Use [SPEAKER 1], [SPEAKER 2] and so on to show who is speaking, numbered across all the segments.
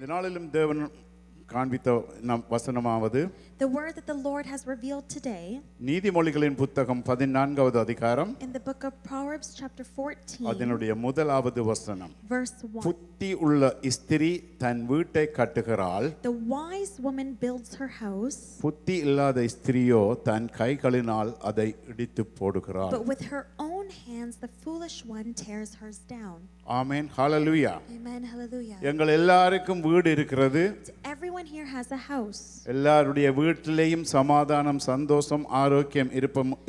[SPEAKER 1] இந்த நாளிலும் தேவன் காண்பித்த வசனமாவது,
[SPEAKER 2] the word that the Lord has revealed today
[SPEAKER 1] நீதிமொழிகளின் புத்தகம் 14வது அதிகாரம்
[SPEAKER 2] in the book of Proverbs chapter 14
[SPEAKER 1] அதனுடைய முதலாவது வசனம்.
[SPEAKER 2] verse 1.
[SPEAKER 1] புத்தி உள்ள ஸ்திரீ தன் வீட்டை கட்டுகிறாள்,
[SPEAKER 2] The wise woman builds her house,
[SPEAKER 1] புத்தி இல்லாத ஸ்திரியோ தன் கைகளினால் அதை இடித்து போடுகிறாள்.
[SPEAKER 2] but with her own hands the foolish one tears hers down.
[SPEAKER 1] Amen, hallelujah.
[SPEAKER 2] Amen, hallelujah.
[SPEAKER 1] எங்கள் எல்லாருக்கும் வீடு இருக்கிறது.
[SPEAKER 2] Everyone here has a house.
[SPEAKER 1] எல்லாருடைய வீட்டிலேயும் சமாதானம், சந்தோஷம், ஆரோக்கியம்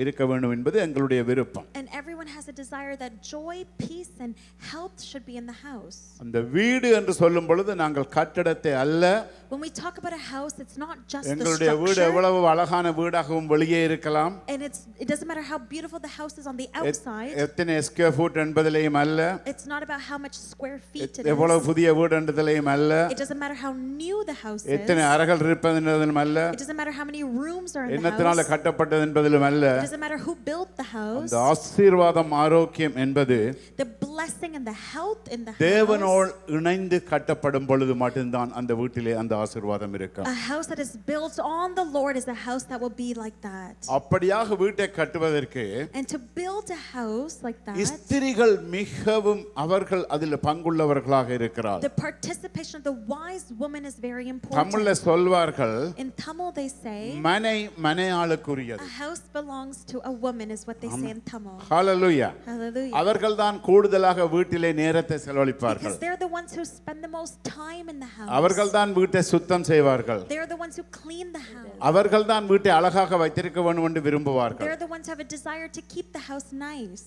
[SPEAKER 1] இருக்க வேண்டும் என்பது எங்களுடைய விருப்பம்.
[SPEAKER 2] And everyone has a desire that joy, peace and health should be in the house.
[SPEAKER 1] அந்த வீடு என்று சொல்லும் பொழுது நாங்கள் கட்டடத்தை அல்ல,
[SPEAKER 2] When we talk about a house, it's not just the
[SPEAKER 1] எங்களுடைய வீடு
[SPEAKER 2] structure.
[SPEAKER 1] எவ்வளவு அழகான வீடாகவும் வெளியே இருக்கலாம்,
[SPEAKER 2] And it doesn't matter how beautiful the house is on the outside.
[SPEAKER 1] எத்தனை ஸ்கொயர் ஃபுட் என்பதிலேயும் அல்ல,
[SPEAKER 2] It's not about how much square feet it
[SPEAKER 1] எவ்வளவு
[SPEAKER 2] is.
[SPEAKER 1] புதிய வீடு என்பதிலேயும் அல்ல,
[SPEAKER 2] It doesn't matter how new the house is.
[SPEAKER 1] எத்தனை அறைகள் இருப்பதிலும் அல்ல,
[SPEAKER 2] It doesn't matter how many rooms are in the
[SPEAKER 1] என்னத்தினால
[SPEAKER 2] house.
[SPEAKER 1] கட்டப்பட்டது என்பதிலும் அல்ல.
[SPEAKER 2] It doesn't matter who built the house.
[SPEAKER 1] அந்த ஆசீர்வாதம், ஆரோக்கியம் என்பது
[SPEAKER 2] The blessing and the health in the house.
[SPEAKER 1] தேவனோடு இணைந்து கட்டப்படும் பொழுது மட்டும்தான் அந்த வீட்டிலே அந்த ஆசீர்வாதம் இருக்கும்.
[SPEAKER 2] A house that is built on the Lord is a house that will be like that.
[SPEAKER 1] அப்படியாக வீட்டை கட்டுவதற்கு
[SPEAKER 2] And to build a house like that,
[SPEAKER 1] ஸ்திரீகள் மிகவும் அவர்கள் அதில் பங்குள்ளவர்களாக இருக்கிறார்கள்.
[SPEAKER 2] the participation of the wise woman is very
[SPEAKER 1] தமிழ்ல
[SPEAKER 2] important.
[SPEAKER 1] சொல்வார்கள்,
[SPEAKER 2] In Tamil they say,
[SPEAKER 1] மனை மனையாளுக்குரியது.
[SPEAKER 2] a house belongs to a woman is what they say in Tamil.
[SPEAKER 1] Hallelujah.
[SPEAKER 2] Hallelujah.
[SPEAKER 1] அவர்கள் தான் கூடுதலாக வீட்டிலே நேரத்தை செலவழிப்பார்கள்.
[SPEAKER 2] Because they're the ones who spend the most time in the house.
[SPEAKER 1] அவர்கள் தான் வீட்டை சுத்தம் செய்வார்கள்.
[SPEAKER 2] They're the ones who clean the house.
[SPEAKER 1] அவர்கள் தான் வீட்டை அழகாக வைத்திருக்க வேண்டும் என்று விரும்புவார்கள்.
[SPEAKER 2] They're the ones who have a desire to keep the house nice.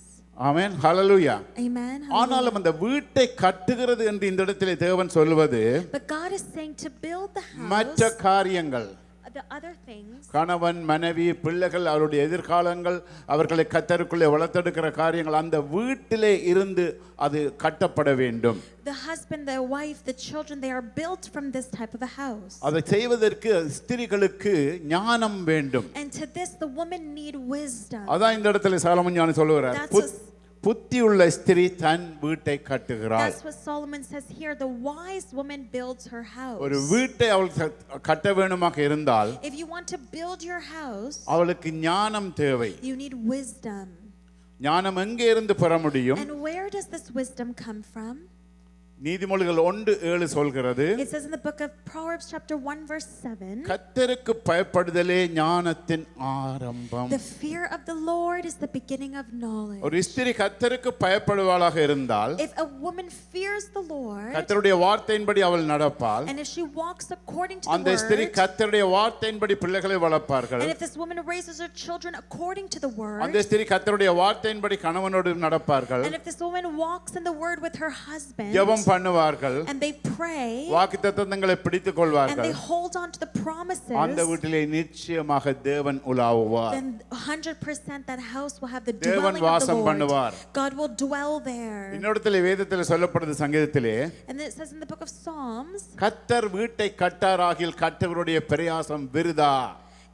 [SPEAKER 1] Amen, hallelujah.
[SPEAKER 2] Amen.
[SPEAKER 1] ஆனாலும் அந்த வீட்டை கட்டுகிறது என்று இந்த இடத்திலே தேவன் சொல்வது,
[SPEAKER 2] But God is saying to build the
[SPEAKER 1] மற்ற
[SPEAKER 2] house,
[SPEAKER 1] காரியங்கள்,
[SPEAKER 2] the other things,
[SPEAKER 1] கணவன், மனைவி, பிள்ளைகள், அவருடைய எதிர்காலங்கள், அவர்களை கர்த்தருக்குள்ளே வளர்த்தெடுக்கிற காரியங்கள் அந்த வீட்டிலே இருந்து அது கட்டப்பட வேண்டும்.
[SPEAKER 2] the husband, the wife, the children, they are built from this type of a house.
[SPEAKER 1] அதை செய்வதற்கு ஸ்திரீகளுக்கு ஞானம் வேண்டும்.
[SPEAKER 2] And to this the women need wisdom.
[SPEAKER 1] அதான் இந்த இடத்துல சாலமோன் ஞானி சொல்லுகிறார், புத்தியுள்ள ஸ்திரீ தன் வீட்டை கட்டுகிறாள்.
[SPEAKER 2] That's what Solomon says here. The wise woman builds her house.
[SPEAKER 1] ஒரு வீட்டை அவள் கட்ட வேண்டுமாக இருந்தால்,
[SPEAKER 2] If you want to build your house,
[SPEAKER 1] அவளுக்கு ஞானம் தேவை.
[SPEAKER 2] you need wisdom.
[SPEAKER 1] ஞானம் எங்கே இருந்து பெற முடியும்?
[SPEAKER 2] And where does this wisdom come from?
[SPEAKER 1] நீதிமொழிகள் 1:7 சொல்கிறது,
[SPEAKER 2] It says in the book of Proverbs chapter 1 verse 7,
[SPEAKER 1] கர்த்தருக்கு பயப்படுதலே ஞானத்தின் ஆரம்பம்.
[SPEAKER 2] the fear of the Lord is the beginning of knowledge.
[SPEAKER 1] ஒரு ஸ்திரீ கர்த்தருக்கு பயப்படுவாளாக இருந்தால்,
[SPEAKER 2] If a woman fears the Lord,
[SPEAKER 1] கர்த்தருடைய வார்த்தையின்படி அவள் நடப்பாள்.
[SPEAKER 2] and if she walks according to
[SPEAKER 1] அந்த
[SPEAKER 2] the
[SPEAKER 1] ஸ்திரீ
[SPEAKER 2] word,
[SPEAKER 1] கர்த்தருடைய வார்த்தையின்படி பிள்ளைகளை வளர்ப்பார்கள்.
[SPEAKER 2] and if this woman raises her children according to the word,
[SPEAKER 1] அந்த ஸ்திரீ கர்த்தருடைய வார்த்தையின்படி கணவனோடு நடப்பார்கள்.
[SPEAKER 2] and if this woman walks in the word with her husband,
[SPEAKER 1] ஜெபம் பண்ணுவார்கள்,
[SPEAKER 2] and they pray,
[SPEAKER 1] வாக்குத்தத்தங்களை பிடித்துக்
[SPEAKER 2] and
[SPEAKER 1] கொள்வார்கள்,
[SPEAKER 2] they hold on to the promises,
[SPEAKER 1] அந்த வீட்டிலே நிச்சயமாக தேவன் உலாவுவார்.
[SPEAKER 2] then 100% that house will have the
[SPEAKER 1] தேவன்
[SPEAKER 2] dwelling of the
[SPEAKER 1] வாசம்
[SPEAKER 2] Lord.
[SPEAKER 1] பண்ணுவார்.
[SPEAKER 2] God will dwell there.
[SPEAKER 1] இன்னொருத்தல வேதத்தில் சொல்லப்படுது சங்கீதத்திலே,
[SPEAKER 2] And then it says in the book of Psalms,
[SPEAKER 1] கர்த்தர் வீட்டை கட்டாராகில் கர்த்தருடைய பிரயாசம் விருதா.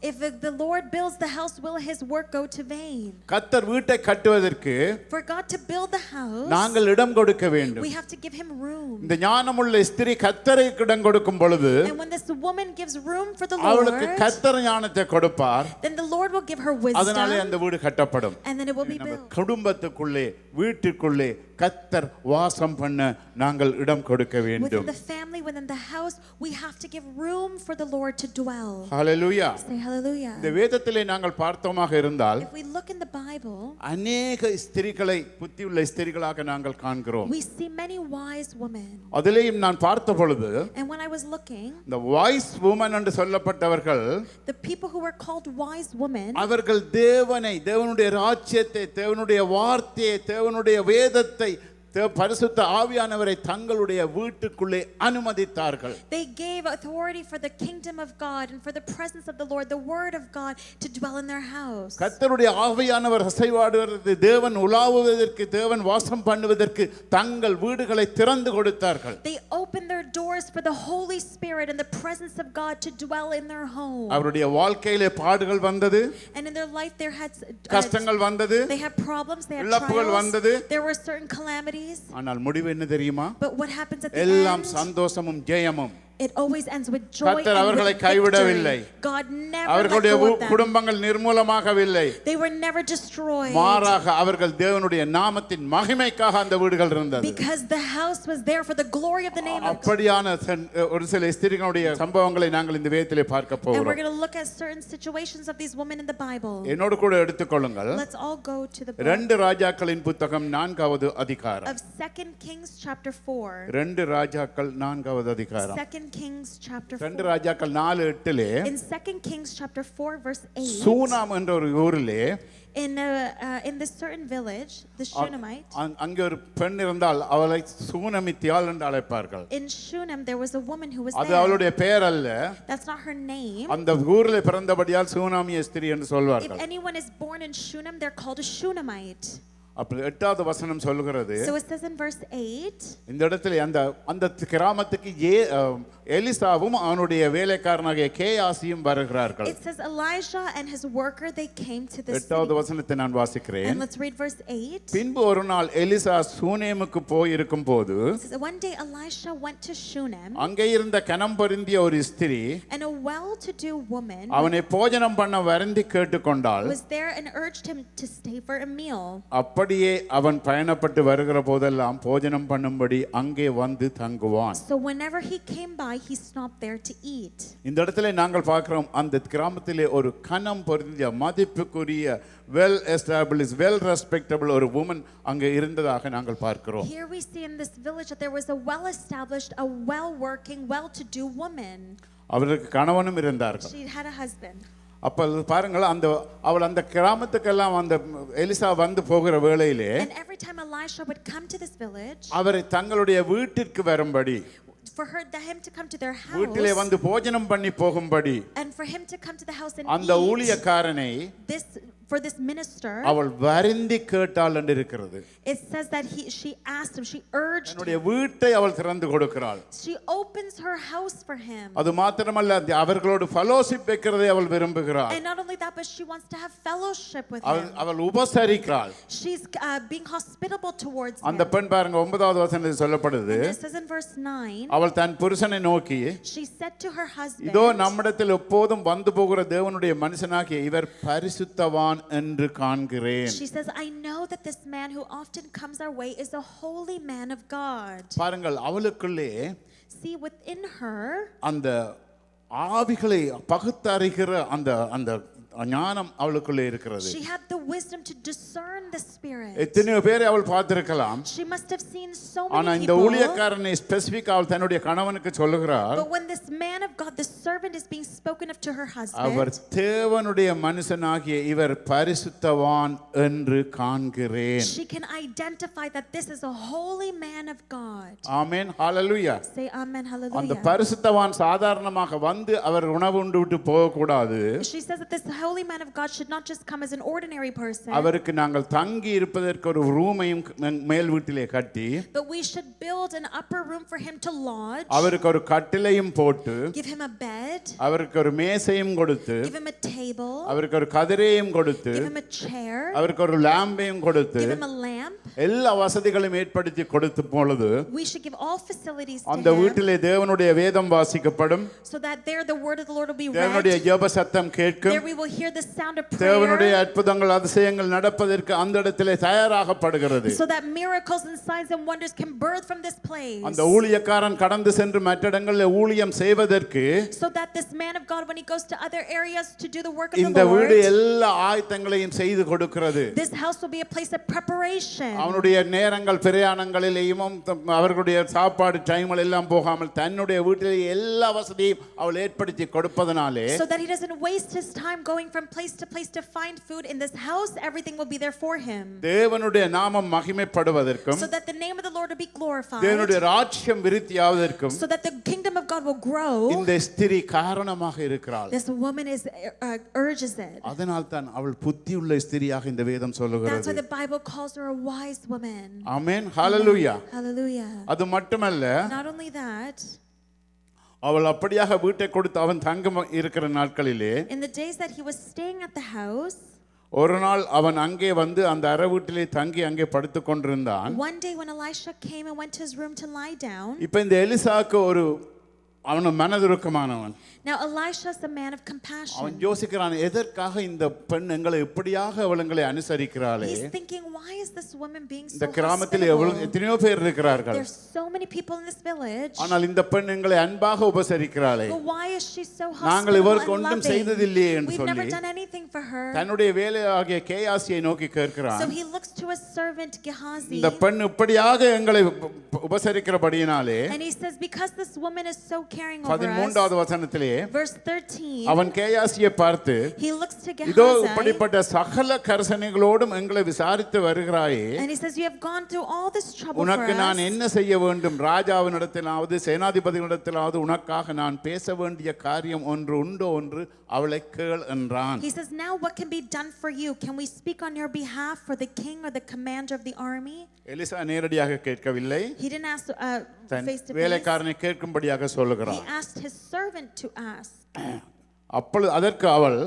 [SPEAKER 2] if the Lord builds the house, will his work go to vain?
[SPEAKER 1] கர்த்தர் வீட்டை கட்டுவதற்கு
[SPEAKER 2] For God to build the house,
[SPEAKER 1] நாங்கள் இடம் கொடுக்க வேண்டும்.
[SPEAKER 2] we have to give him room.
[SPEAKER 1] இந்த ஞானமுள்ள ஸ்திரீ கர்த்தருக்கு இடம் கொடுக்கும் பொழுது,
[SPEAKER 2] And when this woman gives room for the
[SPEAKER 1] அவளுக்கு
[SPEAKER 2] Lord,
[SPEAKER 1] கர்த்தர் ஞானத்தை கொடுப்பார்.
[SPEAKER 2] then the Lord will give her
[SPEAKER 1] அதனாலே
[SPEAKER 2] wisdom,
[SPEAKER 1] அந்த வீடு கட்டப்படும்.
[SPEAKER 2] and then it will be
[SPEAKER 1] நம்ம
[SPEAKER 2] built.
[SPEAKER 1] குடும்பத்துக்குள்ளே, வீட்டுக்குள்ளே கர்த்தர் வாசம் பண்ண நாங்கள் இடம் கொடுக்க
[SPEAKER 2] Within
[SPEAKER 1] வேண்டும்.
[SPEAKER 2] the family, within the house, we have to give room for the Lord to dwell.
[SPEAKER 1] Hallelujah.
[SPEAKER 2] Say hallelujah.
[SPEAKER 1] இந்த வேதத்திலே நாங்கள் பார்த்தோமாக இருந்தால்,
[SPEAKER 2] If we look in the Bible,
[SPEAKER 1] அநேக ஸ்திரீகளை, புத்தியுள்ள ஸ்திரீகளாக நாங்கள் காண்கிறோம்.
[SPEAKER 2] we see many wise women.
[SPEAKER 1] அதிலேயும் நான் பார்த்த பொழுது,
[SPEAKER 2] And when I was looking,
[SPEAKER 1] இந்த வாய்ஸ் வுமன் என்று சொல்லப்பட்டவர்கள்,
[SPEAKER 2] the people who were called wise women,
[SPEAKER 1] அவர்கள் தேவனை, தேவனுடைய ராஜ்யத்தை, தேவனுடைய வார்த்தையை, தேவனுடைய வேதத்தை, பரிசுத்த ஆவியானவரை தங்களுடைய வீட்டுக்குள்ளே அனுமதித்தார்கள்.
[SPEAKER 2] they gave authority for the kingdom of God and for the presence of the Lord, the word of God, to dwell in their house.
[SPEAKER 1] கர்த்தருடைய ஆவியானவர் அசைவாடுவது, தேவன் உலாவுவதற்கு, தேவன் வாசம் பண்ணுவதற்கு தங்கள் வீடுகளை திறந்து கொடுத்தார்கள்.
[SPEAKER 2] They opened their doors for the Holy Spirit and the presence of God to dwell in their home.
[SPEAKER 1] அவருடைய வாழ்க்கையிலே பாடுகள் வந்தது,
[SPEAKER 2] And in their life there had
[SPEAKER 1] கஷ்டங்கள் வந்தது,
[SPEAKER 2] they had problems, they had
[SPEAKER 1] இழப்புகள்
[SPEAKER 2] trials,
[SPEAKER 1] வந்தது.
[SPEAKER 2] there were certain calamities.
[SPEAKER 1] ஆனால் முடிவு என்ன தெரியுமா?
[SPEAKER 2] But what happens at the
[SPEAKER 1] எல்லாம்
[SPEAKER 2] end?
[SPEAKER 1] சந்தோஷமும் ஜெயமும்.
[SPEAKER 2] It always ends with joy
[SPEAKER 1] கர்த்தர்
[SPEAKER 2] and
[SPEAKER 1] அவர்களை
[SPEAKER 2] with
[SPEAKER 1] கைவிடவில்லை.
[SPEAKER 2] victory. God never let
[SPEAKER 1] அவர்களுடைய
[SPEAKER 2] go of them.
[SPEAKER 1] குடும்பங்கள் நிர்மூலமாகவில்லை.
[SPEAKER 2] They were never destroyed.
[SPEAKER 1] மாறாக அவர்கள் தேவனுடைய நாமத்தின் மகிமைக்காக அந்த வீடுகள் இருந்தது.
[SPEAKER 2] Because the house was there for the glory of the name of God.
[SPEAKER 1] அப்படியான ஒரு சில ஸ்திரீகளுடைய சம்பவங்களை நாங்கள் இந்த வேதத்திலே பார்க்க
[SPEAKER 2] And we're
[SPEAKER 1] போகிறோம்.
[SPEAKER 2] going to look at certain situations of these women in the Bible.
[SPEAKER 1] என்னோடு கூட எடுத்துக்கொள்ளுங்கள்.
[SPEAKER 2] Let's all go to the book
[SPEAKER 1] 2 ராஜாக்களின் புத்தகம் 4வது அதிகாரம்.
[SPEAKER 2] of 2 Kings chapter 4.
[SPEAKER 1] 2 ராஜாக்கள் 4வது அதிகாரம்.
[SPEAKER 2] 2 Kings chapter
[SPEAKER 1] 2
[SPEAKER 2] 4.
[SPEAKER 1] ராஜாக்கள் 4:8
[SPEAKER 2] In 2 Kings chapter 4 verse 8.
[SPEAKER 1] சூனாம் என்ற ஒரு ஊரிலே
[SPEAKER 2] In this certain village, the Shunammite.
[SPEAKER 1] அங்கே ஒரு பெண் இருந்தால் அவளை சூனமித்தியாள் என்று அழைப்பார்கள்.
[SPEAKER 2] In Shunem there was a woman who was
[SPEAKER 1] அது
[SPEAKER 2] there.
[SPEAKER 1] அவளுடைய பெயர் அல்ல.
[SPEAKER 2] That's not her name.
[SPEAKER 1] அந்த ஊரிலே பிறந்தபடியால் சூனாமிய ஸ்திரீ என்று
[SPEAKER 2] If
[SPEAKER 1] சொல்வார்கள்.
[SPEAKER 2] anyone is born in Shunem, they're called a Shunammite.
[SPEAKER 1] அப்ப 8வது வசனம் சொல்கிறது.
[SPEAKER 2] So it says in verse 8.
[SPEAKER 1] இந்த இடத்துல அந்த கிராமத்துக்கு எலிசாவும் அவனுடைய வேலைக்காரனாகிய கேயாசியும் வருகிறார்கள்.
[SPEAKER 2] It says Elijah and his worker they came to this
[SPEAKER 1] 8வது
[SPEAKER 2] city.
[SPEAKER 1] வசனத்தை நான் வாசிக்கிறேன்.
[SPEAKER 2] And let's read verse 8.
[SPEAKER 1] பின்பு ஒரு நாள் எலிசா சூனேமுக்கு போய் இருக்கும்போது
[SPEAKER 2] It says, one day Elisha went to Shunem,
[SPEAKER 1] அங்கே இருந்த கனம் பொருந்திய ஒரு ஸ்திரீ
[SPEAKER 2] and a well-to-do woman
[SPEAKER 1] அவனை போஜனம் பண்ண வருந்தி கேட்டுக்கொண்டாள்.
[SPEAKER 2] was there and urged him to stay for a meal.
[SPEAKER 1] அப்படியே அவன் பயணப்பட்டு வருகிற போதெல்லாம் போஜனம் பண்ணும்படி அங்கே வந்து தங்குவான்.
[SPEAKER 2] So whenever he came by, he stopped there to eat.
[SPEAKER 1] இந்த இடத்துல நாங்கள் பார்க்கிறோம் அந்த கிராமத்திலே ஒரு கனம் பொருந்திய மதிப்புக்குரிய well established well respectable ஒரு woman அங்கே இருந்ததாக நாங்கள் பார்க்கிறோம்.
[SPEAKER 2] Here we see in this village that there was a well-established, a well-working, well-to-do woman.
[SPEAKER 1] அவருக்கு கணவனும் இருந்தார்கள்.
[SPEAKER 2] She had a husband.
[SPEAKER 1] அப்ப பாருங்கள் அவள் அந்த கிராமத்துக்கெல்லாம் அந்த எலிசா வந்து போகிற வேளையிலே
[SPEAKER 2] And every time Elisha would come to this village,
[SPEAKER 1] அவரை தங்களுடைய வீட்டிற்கு வரும்படி
[SPEAKER 2] for him to come to their house,
[SPEAKER 1] வீட்டிலே வந்து போஜனம் பண்ணி போகும்படி
[SPEAKER 2] and for him to come to the house and
[SPEAKER 1] அந்த
[SPEAKER 2] eat,
[SPEAKER 1] ஊழியக்காரனை
[SPEAKER 2] for this minister,
[SPEAKER 1] அவள் வருந்தி கேட்டாள் என்று இருக்கிறது.
[SPEAKER 2] it says that she asked him, she urged
[SPEAKER 1] தன்னுடைய
[SPEAKER 2] him,
[SPEAKER 1] வீட்டை அவள் திறந்து கொடுக்கிறாள்.
[SPEAKER 2] she opens her house for him.
[SPEAKER 1] அது மாத்திரமல்ல அவர்களோடு ஃபெலோஷிப் வைக்கிறதை அவள் விரும்புகிறாள்.
[SPEAKER 2] And not only that, but she wants to have fellowship with him.
[SPEAKER 1] அவள் உபசரிக்கிறாள்.
[SPEAKER 2] She's being hospitable towards
[SPEAKER 1] அந்த
[SPEAKER 2] him.
[SPEAKER 1] பெண் பாருங்க 9வது வசனத்தில் சொல்லப்படுது.
[SPEAKER 2] And it says in verse 9,
[SPEAKER 1] அவள் தன் புருஷனை நோக்கி
[SPEAKER 2] she said to her husband,
[SPEAKER 1] இதோ நம்மிடத்தில் எப்போதும் வந்து போகிற தேவனுடைய மனுஷனாகிய இவர் பரிசுத்தவான் என்று காண்கிறேன்.
[SPEAKER 2] she says, I know that this man who often comes our way is a holy man of God.
[SPEAKER 1] பாருங்கள் அவளுக்குள்ளே
[SPEAKER 2] See, within her,
[SPEAKER 1] அந்த ஆவிகளை பகுத்தறிகிற அந்த அந்த ஞானம் அவளுக்குள்ளே இருக்கிறது.
[SPEAKER 2] she had the wisdom to discern the spirit.
[SPEAKER 1] எத்தனையோ பேரை அவள் பார்த்திருக்கலாம்.
[SPEAKER 2] She must have seen so
[SPEAKER 1] ஆனா
[SPEAKER 2] many
[SPEAKER 1] இந்த
[SPEAKER 2] people.
[SPEAKER 1] ஊழியக்காரனை ஸ்பெசிபிக் அவள் தன்னுடைய கணவனுக்கு சொல்லுகிறாள்.
[SPEAKER 2] But when this man of God, the servant, is being spoken of to her
[SPEAKER 1] our
[SPEAKER 2] husband,
[SPEAKER 1] தேவனுடைய மனுஷனாகிய இவர் பரிசுத்தவான் என்று காண்கிறேன்.
[SPEAKER 2] she can identify that this is a holy man of God.
[SPEAKER 1] Amen hallelujah.
[SPEAKER 2] Say amen,
[SPEAKER 1] அந்த
[SPEAKER 2] hallelujah.
[SPEAKER 1] பரிசுத்தவான் சாதாரணமாக வந்து அவர் உணவு உண்டு விட்டு போக கூடாது.
[SPEAKER 2] She says that this holy man of God should not just come as an ordinary person,
[SPEAKER 1] அவருக்கு நாங்கள் தங்கி இருப்பதற்கு ஒரு ரூமையும் மேல் வீட்டிலே கட்டி
[SPEAKER 2] but we should build an upper room for him to lodge,
[SPEAKER 1] அவருக்கு ஒரு கட்டிலையும் போட்டு
[SPEAKER 2] give him a bed,
[SPEAKER 1] அவருக்கு ஒரு மேசையும் கொடுத்து
[SPEAKER 2] give him a table,
[SPEAKER 1] அவருக்கு ஒரு கதிரையும் கொடுத்து
[SPEAKER 2] give him a chair,
[SPEAKER 1] அவருக்கு ஒரு லாம்பையும் கொடுத்து
[SPEAKER 2] give him a lamp.
[SPEAKER 1] எல்லா வசதிகளையும் ஏற்படுத்தி கொடுத்த பொழுது
[SPEAKER 2] We should give all facilities to
[SPEAKER 1] அந்த
[SPEAKER 2] him,
[SPEAKER 1] வீட்டிலே தேவனுடைய வேதம் வாசிக்கப்படும்.
[SPEAKER 2] so that there the word of the Lord will be
[SPEAKER 1] தேவனுடைய
[SPEAKER 2] read.
[SPEAKER 1] ஜெப சத்தம் கேட்கும்.
[SPEAKER 2] There we will hear the sound of
[SPEAKER 1] தேவனுடைய
[SPEAKER 2] prayer,
[SPEAKER 1] அற்புதங்கள் அதிசயங்கள் நடப்பதற்கு அந்த இடத்திலே தயாராகப்படுகிறது.
[SPEAKER 2] so that miracles and signs and wonders can birth from this place.
[SPEAKER 1] அந்த ஊழியக்காரன் கடந்து சென்று மற்ற இடங்களில் ஊழியம் செய்வதற்கு
[SPEAKER 2] So that this man of God, when he goes to other areas to do the work of
[SPEAKER 1] இந்த
[SPEAKER 2] the
[SPEAKER 1] வீடு
[SPEAKER 2] Lord,
[SPEAKER 1] எல்லா ஆயத்தங்களையும் செய்து கொடுக்கிறது.
[SPEAKER 2] this house will be a place of preparation.
[SPEAKER 1] அவனுடைய நேரங்கள் பிரயாணங்களிலேயும் அவர்களுடைய சாப்பாடு டைம்கள் எல்லாம் போகாமல் தன்னுடைய வீட்டிலே எல்லா வசதியும் அவள் ஏற்படுத்தி கொடுப்பதனாலே
[SPEAKER 2] So that he doesn't waste his time going from place to place to find food in this house, everything will be there for him.
[SPEAKER 1] தேவனுடைய நாமம் மகிமைப்படுவதற்கும்
[SPEAKER 2] So that the name of the Lord will be glorified.
[SPEAKER 1] தேவனுடைய ராஜ்யம் விருத்தியாவதற்கும்
[SPEAKER 2] So that the kingdom of God will grow.
[SPEAKER 1] இந்த ஸ்திரீ காரணமாக இருக்கிறாள்.
[SPEAKER 2] This woman urges it.
[SPEAKER 1] அதனால் தான் அவள் புத்தியுள்ள ஸ்திரியாக இந்த வேதம்
[SPEAKER 2] That's why
[SPEAKER 1] சொல்லுகிறது.
[SPEAKER 2] the Bible calls her a wise woman.
[SPEAKER 1] Amen hallelujah.
[SPEAKER 2] Hallelujah.
[SPEAKER 1] அது மட்டுமல்ல
[SPEAKER 2] Not only that,
[SPEAKER 1] அவள் அப்படியாக வீட்டை கொடுத்து அவன் தங்க இருக்கிற நாட்களிலே
[SPEAKER 2] in the days that he was staying at the house,
[SPEAKER 1] ஒரு நாள் அவன் அங்கே வந்து அந்த அறை வீட்டிலே தங்கி அங்கே படுத்து கொண்டிருந்தான்.
[SPEAKER 2] one day when Elisha came and went to his room to lie down,
[SPEAKER 1] இப்ப இந்த எலிசாக்கு ஒரு அவன் மனதுருக்கமானவன்.
[SPEAKER 2] Now Elisha is a man of
[SPEAKER 1] அவன்
[SPEAKER 2] compassion.
[SPEAKER 1] யோசிக்கிறான், எதற்காக இந்த பெண் எங்களை எப்படியாக அவளங்களை அனுசரிக்கிறாளே.
[SPEAKER 2] He's thinking, why is this woman being so
[SPEAKER 1] இந்த கிராமத்தில்
[SPEAKER 2] hospitable?
[SPEAKER 1] எத்தனையோ பேர் இருக்கிறார்கள்.
[SPEAKER 2] There's so many people in this village.
[SPEAKER 1] ஆனால் இந்த பெண் எங்களை அன்பாக உபசரிக்கிறாளே.
[SPEAKER 2] But why is she so
[SPEAKER 1] நாங்கள்
[SPEAKER 2] hospitable
[SPEAKER 1] இவருக்கு
[SPEAKER 2] and
[SPEAKER 1] ஒன்றும்
[SPEAKER 2] loving?
[SPEAKER 1] செய்ததில்லையே என்று
[SPEAKER 2] We've never
[SPEAKER 1] சொல்லி
[SPEAKER 2] done anything for her.
[SPEAKER 1] தன்னுடைய வேலையாகிய கேயாசியை நோக்கி கேட்கிறான்.
[SPEAKER 2] So he looks to his servant Gehazi.
[SPEAKER 1] இந்த பெண் இப்படியாக எங்களை உபசரிக்கிறபடியினாலே.
[SPEAKER 2] And he says, because this woman is so caring over us.
[SPEAKER 1] 13வது வசனத்திலே
[SPEAKER 2] Verse 13.
[SPEAKER 1] அவன் கேயாசியை பார்த்து,
[SPEAKER 2] He looks to
[SPEAKER 1] இதோ
[SPEAKER 2] Gehazi.
[SPEAKER 1] இப்படிப்பட்ட சகல கர்சனைகளோடும் எங்களை விசாரித்து வருகிறாயே.
[SPEAKER 2] And he says, you have gone through all this trouble for
[SPEAKER 1] உனக்கு நான்
[SPEAKER 2] us.
[SPEAKER 1] என்ன செய்ய வேண்டும்? ராஜாவினிடத்திலாவது சேனாதிபதியினிடத்திலாவது உனக்காக நான் பேச வேண்டிய காரியம் ஒன்று உண்டோ என்று அவளை கேள் என்றான்.
[SPEAKER 2] He says, now what can be done for you? Can we speak on your behalf for the king or the commander of the army?
[SPEAKER 1] Elisha நேரடியாக கேட்கவில்லை.
[SPEAKER 2] He didn't ask
[SPEAKER 1] than
[SPEAKER 2] face to face.
[SPEAKER 1] வேலைக்காரனை கேட்கும்படியாக சொல்லுகிறான்.
[SPEAKER 2] He asked his servant to ask.
[SPEAKER 1] அப்பொழுது அதற்கு அவள்,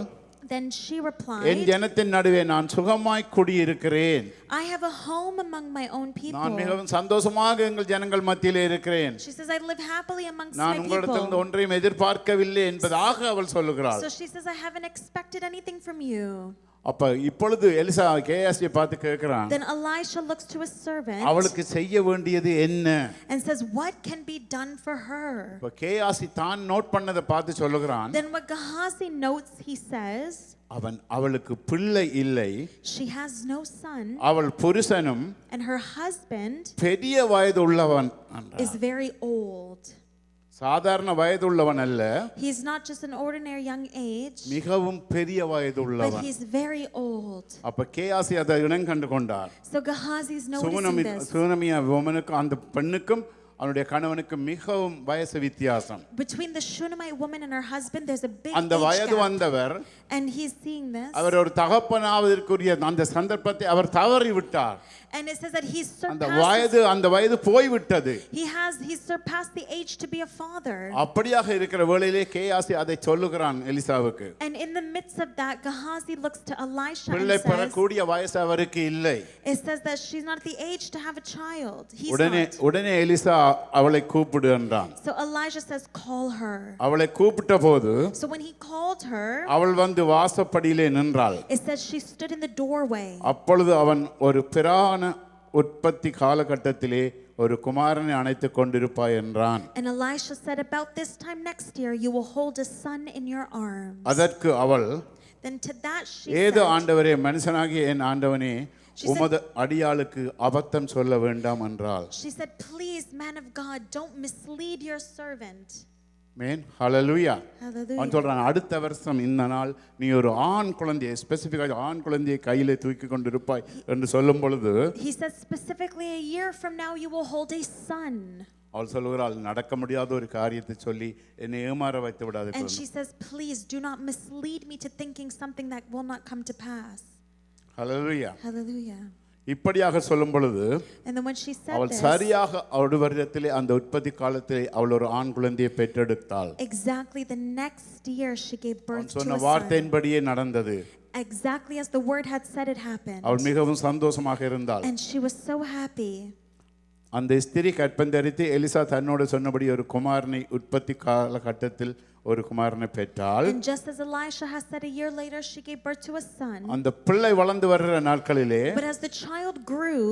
[SPEAKER 2] Then she
[SPEAKER 1] N
[SPEAKER 2] replied,
[SPEAKER 1] ஜனத்தின் நடுவே நான் சுகமாய் குடியிருக்கிறேன்.
[SPEAKER 2] I have a home among my own
[SPEAKER 1] நான்
[SPEAKER 2] people.
[SPEAKER 1] மிகவும் சந்தோஷமாக எங்கள் ஜனங்கள் மத்தியிலே இருக்கிறேன்.
[SPEAKER 2] She says, I live happily amongst
[SPEAKER 1] நான்
[SPEAKER 2] my
[SPEAKER 1] உங்களிடத்திலிருந்து
[SPEAKER 2] people.
[SPEAKER 1] ஒன்றையும் எதிர்பார்க்கவில்லை என்பதாக அவள் சொல்லுகிறாள்.
[SPEAKER 2] So she says, I haven't expected anything from you.
[SPEAKER 1] அப்ப இப்பொழுது எலிசா கேயாசியை பார்த்து கேட்கிறான்,
[SPEAKER 2] Then Elisha looks to his servant
[SPEAKER 1] அவளுக்கு செய்ய வேண்டியது என்ன?
[SPEAKER 2] and says, what can be done for her?
[SPEAKER 1] இப்ப கேயாசி தான் நோட் பண்ணதை பார்த்து சொல்லுகிறான்,
[SPEAKER 2] Then what Gehazi notes, he says,
[SPEAKER 1] அவளுக்கு பிள்ளை இல்லை,
[SPEAKER 2] she has no son,
[SPEAKER 1] அவள் புருஷனும்
[SPEAKER 2] and her husband
[SPEAKER 1] பெரிய வயது உள்ளவன்.
[SPEAKER 2] is very old.
[SPEAKER 1] சாதாரண வயது உள்ளவன் அல்ல,
[SPEAKER 2] He's not just an ordinary young age,
[SPEAKER 1] மிகவும் பெரிய வயது
[SPEAKER 2] but
[SPEAKER 1] உள்ளவன்.
[SPEAKER 2] he's very old.
[SPEAKER 1] அப்ப கேயாசி அதை இனம் கண்டு கொண்டார்.
[SPEAKER 2] So Gehazi is noticing this.
[SPEAKER 1] சுனமியா woman-க்கும் அந்த பெண்ணுக்கும் அவனுடைய கணவனுக்கு மிகவும் வயசு வித்தியாசம்.
[SPEAKER 2] Between the Shunammite woman and her husband, there's a big
[SPEAKER 1] அந்த
[SPEAKER 2] age
[SPEAKER 1] வயது
[SPEAKER 2] gap.
[SPEAKER 1] வந்தவர்,
[SPEAKER 2] And he's seeing this.
[SPEAKER 1] அவர் ஒரு தகப்பனாவதற்குரிய அந்த சந்தர்ப்பத்தை அவர் தவறி விட்டார்.
[SPEAKER 2] And it says that he's
[SPEAKER 1] அந்த
[SPEAKER 2] surpassed.
[SPEAKER 1] வயது போய்விட்டது.
[SPEAKER 2] He's surpassed the age to be a father.
[SPEAKER 1] அப்படியாக இருக்கிற வேளையிலே கேயாசி அதை சொல்லுகிறான் எலிசாவுக்கு.
[SPEAKER 2] And in the midst of that, Gehazi looks to Elisha and
[SPEAKER 1] பிள்ளை
[SPEAKER 2] says,
[SPEAKER 1] பெறக்கூடிய வயசு அவருக்கு இல்லை.
[SPEAKER 2] it says that she's not at the age to have a child. He's
[SPEAKER 1] உடனே
[SPEAKER 2] not.
[SPEAKER 1] எலிசா அவளை கூப்பிடு என்றான்.
[SPEAKER 2] So Elijah says, call her.
[SPEAKER 1] அவளை கூப்பிட்ட போது
[SPEAKER 2] So when he called her,
[SPEAKER 1] அவள் வந்து வாசப்படியிலே நின்றாள்.
[SPEAKER 2] it says she stood in the doorway.
[SPEAKER 1] அப்பொழுது அவன் ஒரு பிரான உற்பத்தி காலகட்டத்திலே ஒரு குமாரனை அணைத்துக் கொண்டிருப்பாய் என்றான்.
[SPEAKER 2] And Elisha said, about this time next year, you will hold a son in your arms.
[SPEAKER 1] அதற்கு அவள்,
[SPEAKER 2] Then to that she
[SPEAKER 1] ஏதோ
[SPEAKER 2] said,
[SPEAKER 1] ஆண்டவரே, மனுஷனாகிய என் ஆண்டவனே, உமது அடியாளுக்கு அபத்தம் சொல்ல வேண்டாம் என்றாள்.
[SPEAKER 2] she said, please, man of God, don't mislead your servant.
[SPEAKER 1] Man hallelujah.
[SPEAKER 2] Hallelujah.
[SPEAKER 1] அவன் சொல்றான், அடுத்த வருஷம் இந்த நாள் நீ ஒரு ஆண் குழந்தையை, ஸ்பெசிஃபிக்காக ஆண் குழந்தையை கையிலே தூக்கி கொண்டிருப்பாய் என்று சொல்லும் பொழுது,
[SPEAKER 2] He says specifically a year from now you will hold a son.
[SPEAKER 1] அவள் சொல்லுகிறாள், நடக்க முடியாத ஒரு காரியத்தை சொல்லி என்னை ஏமாற வைத்து விடாதே.
[SPEAKER 2] And she says, please do not mislead me to thinking something that will not come to pass.
[SPEAKER 1] Hallelujah.
[SPEAKER 2] Hallelujah.
[SPEAKER 1] இப்படியாக சொல்லும் பொழுது
[SPEAKER 2] And then when she said
[SPEAKER 1] அவள்
[SPEAKER 2] this,
[SPEAKER 1] சரியாக ஒரு வருடத்திலே அந்த உற்பத்தி காலத்திலே அவள் ஒரு ஆண் குழந்தையை பெற்றெடுத்தாள்.
[SPEAKER 2] exactly the next year she gave birth to
[SPEAKER 1] சொன்ன
[SPEAKER 2] a son.
[SPEAKER 1] வார்த்தையின்படியே நடந்தது.
[SPEAKER 2] Exactly as the word had said it happened.
[SPEAKER 1] அவள் மிகவும் சந்தோஷமாக இருந்தாள்.
[SPEAKER 2] And she was so happy.
[SPEAKER 1] அந்த ஸ்திரீ கற்பந்தரித்து எலிசா தன்னோடு சொன்னபடி ஒரு குமாரனை உற்பத்தி காலகட்டத்தில் ஒரு குமாரனை பெற்றாள்.
[SPEAKER 2] And just as Elisha has said, a year later she gave birth to a son.
[SPEAKER 1] அந்த பிள்ளை வளர்ந்து வருகிற நாட்களிலே
[SPEAKER 2] But as the child grew,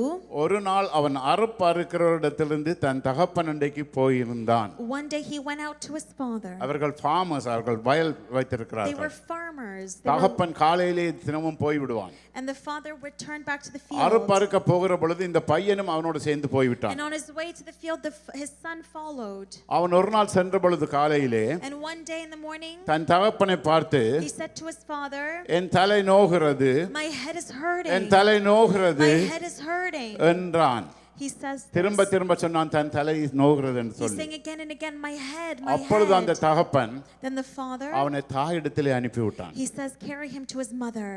[SPEAKER 1] ஒரு நாள் அவன் அறுப்பறுக்கிறவரிடத்திலிருந்து தன் தகப்பனண்டைக்கு போயிருந்தான்.
[SPEAKER 2] one day he went out to his father.
[SPEAKER 1] அவர்கள் farmers, அவர்கள் வயல்
[SPEAKER 2] They
[SPEAKER 1] வைத்திருக்கிறார்கள்.
[SPEAKER 2] were farmers.
[SPEAKER 1] தகப்பன் காலையிலே தினமும் போய் விடுவான்.
[SPEAKER 2] And the father would turn back to the field.
[SPEAKER 1] அறுப்பறுக்க போகிற பொழுது இந்த பையனும் அவனோடு சேர்ந்து போய்விட்டான்.
[SPEAKER 2] And on his way to the field, his son followed.
[SPEAKER 1] அவன் ஒரு நாள் சென்ற பொழுது காலையிலே
[SPEAKER 2] And one day in the morning,
[SPEAKER 1] தன் தகப்பனை பார்த்து,
[SPEAKER 2] he said to his father,
[SPEAKER 1] என் தலை நோகிறது,
[SPEAKER 2] my head is hurting.
[SPEAKER 1] என் தலை நோகிறது
[SPEAKER 2] My head is hurting.
[SPEAKER 1] என்றான்.
[SPEAKER 2] He says this.
[SPEAKER 1] திரும்ப சொன்னான், தன் தலை நோகிறது என்று
[SPEAKER 2] He's
[SPEAKER 1] சொல்லி.
[SPEAKER 2] saying again and again, my head, my
[SPEAKER 1] அப்பொழுது அந்த
[SPEAKER 2] head.
[SPEAKER 1] தகப்பன்
[SPEAKER 2] Then the father,
[SPEAKER 1] அவனை தாயிடத்திலே அனுப்பிவிட்டான்.
[SPEAKER 2] he says, carry him to his mother.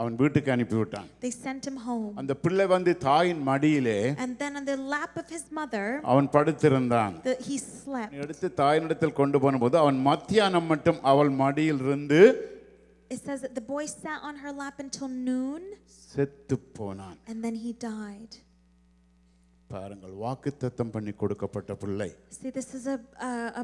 [SPEAKER 1] அவன் வீட்டுக்கு அனுப்பிவிட்டான்.
[SPEAKER 2] They sent him home.
[SPEAKER 1] அந்த பிள்ளை வந்து தாயின் மடியிலே
[SPEAKER 2] And then on the lap of his mother,
[SPEAKER 1] அவன் படுத்திருந்தான்.
[SPEAKER 2] he slept.
[SPEAKER 1] எடுத்து தாயினிடத்தில் கொண்டு போனபோது அவன் மத்தியானம் மட்டும் அவள் மடியில் இருந்து
[SPEAKER 2] It says that the boy sat on her lap until noon,
[SPEAKER 1] செத்து போனான்.
[SPEAKER 2] and then he died.
[SPEAKER 1] பாருங்கள், வாக்குத்தத்தம் பண்ணி கொடுக்கப்பட்ட பிள்ளை
[SPEAKER 2] See, this is